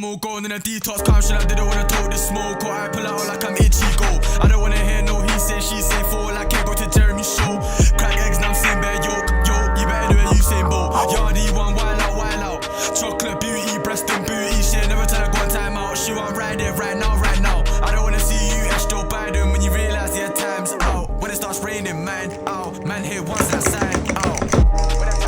smoke, going in a detox calm shit. I didn't wanna talk the smoke, or I pull out like I'm Ichigo. I don't wanna hear no he say, she say, fall like I go to Jeremy show. Crack eggs, now I'm saying bare yolk, yo, you better do it, you say Bo. Yardy one, wild out. Chocolate beauty, breast and booty, shit, never tell her go on time out. She want ride it right now. I don't wanna see you as Joe Biden when you realise your time's out. When it starts raining, man, out. Man hit once that sign out.